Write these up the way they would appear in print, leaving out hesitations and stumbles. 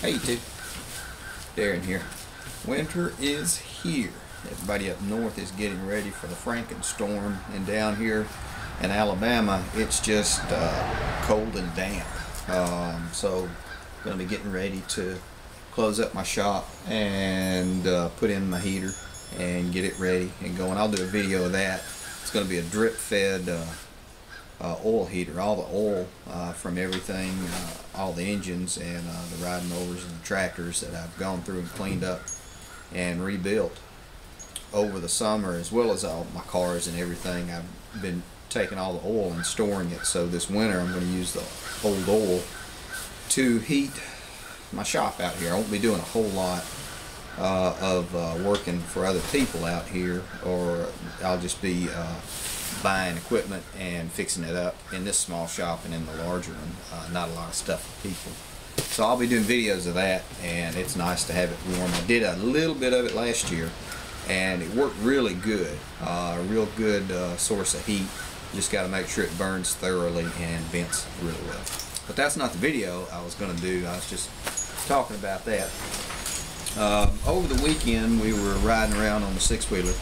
Hey YouTube, Darren here. Winter is here. Everybody up north is getting ready for the Frankenstorm, and down here in Alabama it's just cold and damp. So I'm going to be getting ready to close up my shop and put in my heater and get it ready and going. I'll do a video of that. It's going to be a drip fed oil heater. All the oil from everything, all the engines and the riding mowers and the tractors that I've gone through and cleaned up and rebuilt over the summer, as well as all my cars and everything. I've been taking all the oil and storing it, so this winter I'm going to use the old oil to heat my shop out here. I won't be doing a whole lot of working for other people out here, or I'll just be buying equipment and fixing it up in this small shop, and in the larger one not a lot of stuff for people. So I'll be doing videos of that, and it's nice to have it warm. I did a little bit of it last year and it worked really good. A real good source of heat. Just got to make sure it burns thoroughly and vents really well. But that's not the video I was going to do. I was just talking about that. Over the weekend we were riding around on the six-wheeler,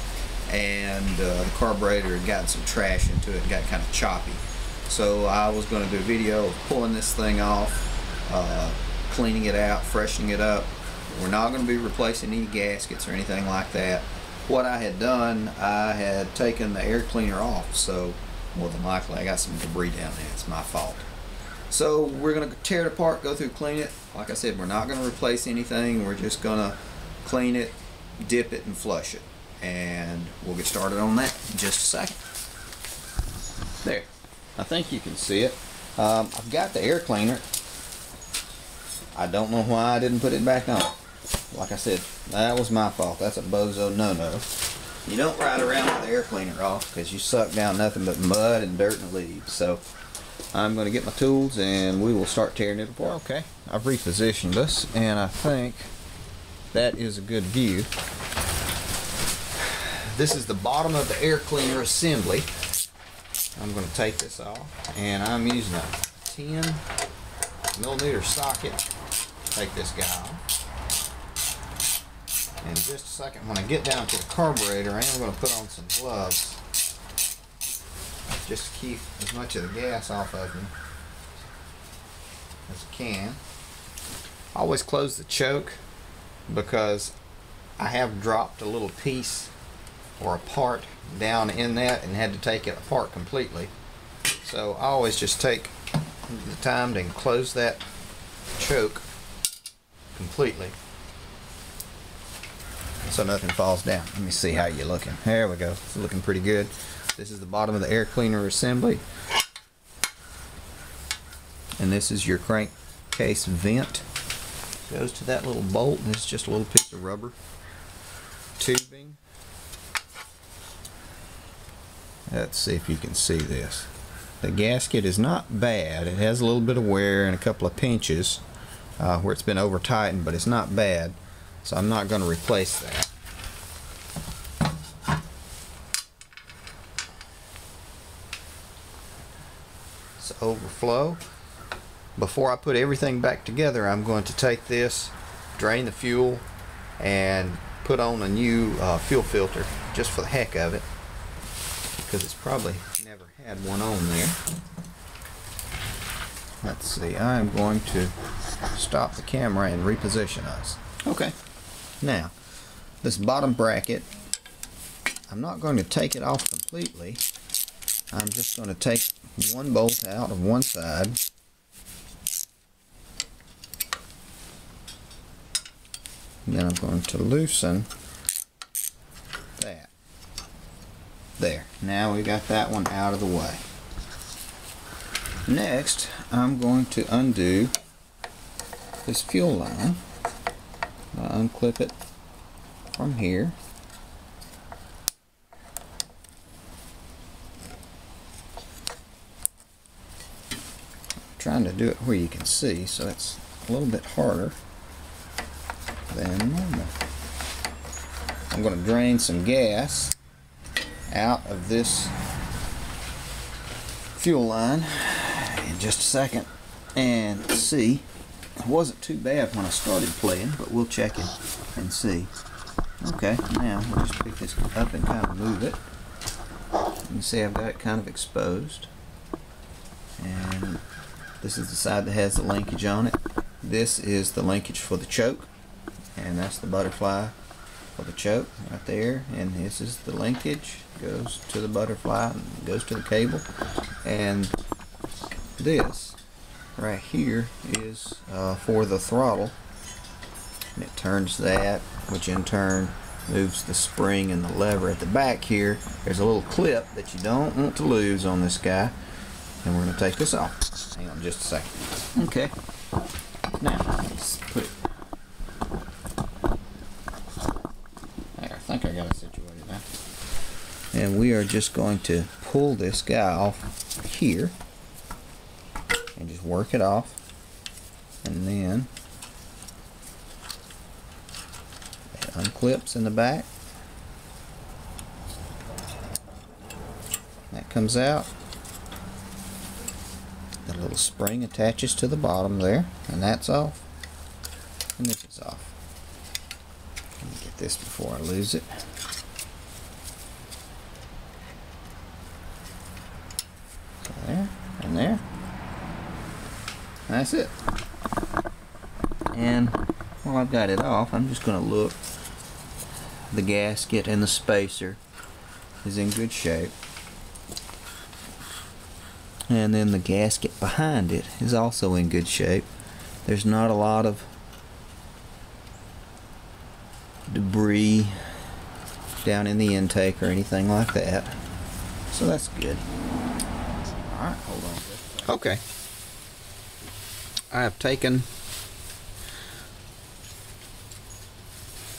and the carburetor had gotten some trash into it and got kind of choppy. So I was going to do a video of pulling this thing off, cleaning it out, freshening it up. We're not going to be replacing any gaskets or anything like that. What I had done, I had taken the air cleaner off, so more than likely I got some debris down there. It's my fault. So we're going to tear it apart, go through, clean it. Like I said, we're not going to replace anything. We're just going to clean it, dip it, and flush it. And we'll get started on that in just a second. There, I think you can see it. I've got the air cleaner. I don't know why I didn't put it back on. Like I said, that was my fault. That's a bozo no-no. You don't ride around with the air cleaner off because you suck down nothing but mud and dirt and leaves. So I'm going to get my tools and we will start tearing it apart. Okay, I've repositioned us and I think that is a good view. This is the bottom of the air cleaner assembly. I'm going to take this off, and I'm using a 10mm socket. Take this guy off. In just a second, when I get down to the carburetor, I am going to put on some gloves just to keep as much of the gas off of me as I can. I always close the choke because I have dropped a little piece or a part down in that and had to take it apart completely. So I always just take the time to close that choke completely so nothing falls down. Let me see how you're looking. There we go. It's looking pretty good. This is the bottom of the air cleaner assembly, and this is your crankcase vent. Goes to that little bolt, and it's just a little piece of rubber tubing. Let's see if you can see this. The gasket is not bad. It has a little bit of wear and a couple of pinches where it's been over tightened, but it's not bad, so I'm not going to replace that. It's overflow. Before I put everything back together, I'm going to take this, drain the fuel, and put on a new fuel filter just for the heck of it, because it's probably never had one on there. Let's see, I'm going to stop the camera and reposition us. Okay, now this bottom bracket, I'm not going to take it off completely. I'm just going to take one bolt out of one side, and then I'm going to loosen that. There, now we got that one out of the way. Next, I'm going to undo this fuel line. I'll unclip it from here. I'm trying to do it where you can see, so it's a little bit harder than normal. I'm going to drain some gas out of this fuel line in just a second and see It wasn't too bad when I started playing, but we'll check it and see. Okay, now we'll just pick this up and kind of move it. You can see I've got it kind of exposed. And this is the side that has the linkage on it. This is the linkage for the choke, and that's the butterfly for the choke right there. And this is the linkage, goes to the butterfly and goes to the cable. And this right here is for the throttle, and it turns that, which in turn moves the spring and the lever. At the back here, there's a little clip that you don't want to lose on this guy, and we're going to take this off. Hang on just a second. Okay, now let's put it there. I think I got it situated now. And we are just going to pull this guy off here and just work it off, and then it unclips in the back. That comes out. The little spring attaches to the bottom there, and that's off, and this is off. Let me get this before I lose it. So there and there. That's it. And while I've got it off, I'm just going to look. The gasket and the spacer is in good shape. And then the gasket behind it is also in good shape. There's not a lot of debris down in the intake or anything like that. So that's good. Alright, hold on. Okay. I have taken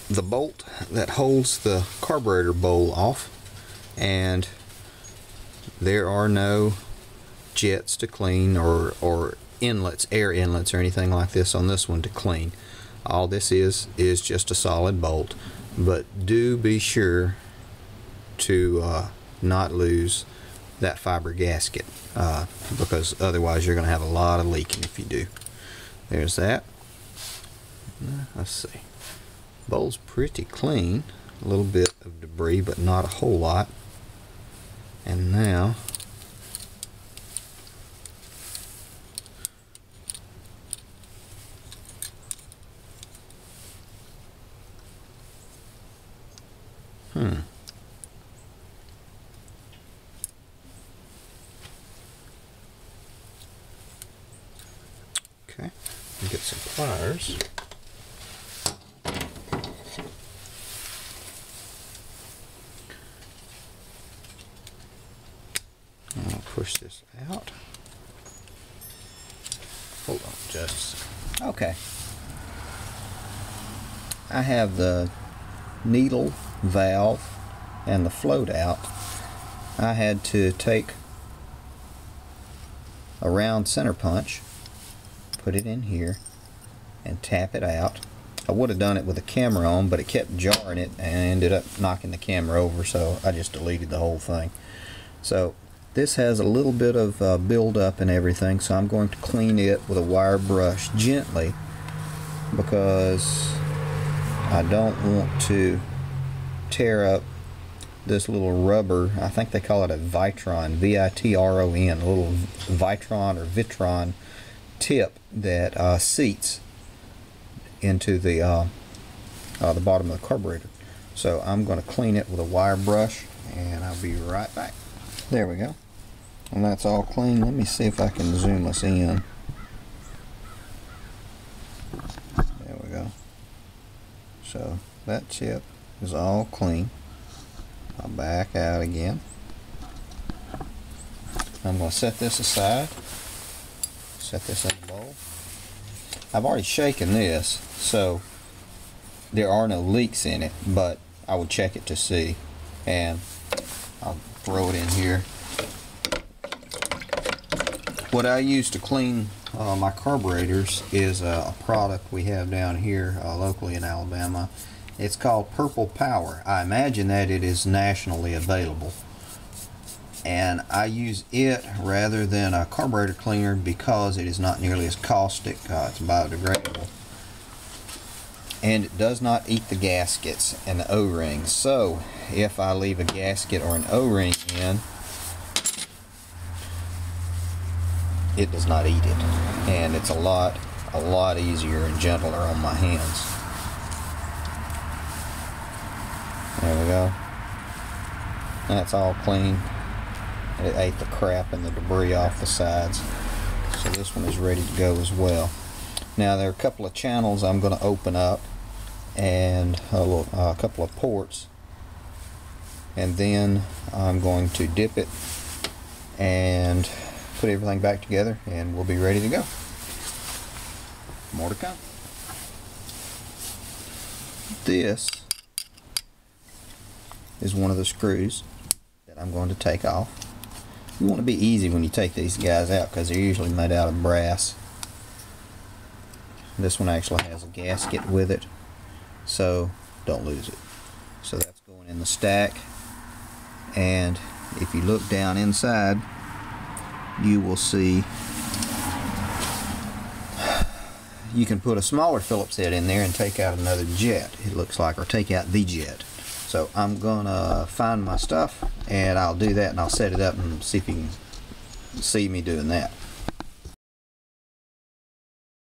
the bolt that holds the carburetor bowl off, and there are no jets to clean or inlets, air inlets or anything like this on this one to clean. All this is just a solid bolt, but do be sure to not lose that fiber gasket, because otherwise you're going to have a lot of leaking if you do. There's that. Let's see. Bowl's pretty clean. A little bit of debris, but not a whole lot. And now okay, get some pliers. I'll push this out. Hold on just a second. Okay. I have the needle valve and the float out. I had to take a round center punch, put it in here, and tap it out. I would have done it with the camera on, but it kept jarring it and ended up knocking the camera over, so I just deleted the whole thing. So this has a little bit of build up and everything, so I'm going to clean it with a wire brush gently, because I don't want to tear up this little rubber. I think they call it a Vitron, V-I-T-R-O-N, a little Vitron or Vitron tip that seats into the bottom of the carburetor. So I'm going to clean it with a wire brush, and I'll be right back. There we go. And that's all clean. Let me see if I can zoom us in. There we go. So that chip is all clean. I'll back out again. I'm going to set this aside. Set this in the bowl. I've already shaken this, so there are no leaks in it, but I would check it to see, and I'll throw it in here. What I use to clean my carburetors is a product we have down here locally in Alabama. It's called Purple Power. I imagine that it is nationally available. and I use it rather than a carburetor cleaner because it is not nearly as caustic. It's biodegradable, and it does not eat the gaskets and the O-rings. So if I leave a gasket or an O-ring in, it does not eat it, and it's a lot easier and gentler on my hands. There we go. That's all clean. It ate the crap and the debris off the sides. So this one is ready to go as well. Now there are a couple of channels I'm going to open up, and a couple of ports, and then I'm going to dip it and put everything back together, and we'll be ready to go. More to come. This is one of the screws that I'm going to take off. You want to be easy when you take these guys out because they're usually made out of brass. This one actually has a gasket with it, so don't lose it. So that's going in the stack, and if you look down inside, you will see you can put a smaller Phillips head in there and take out another jet, it looks like, or take out the jet. So I'm gonna find my stuff, and I'll do that, and I'll set it up and see if you can see me doing that.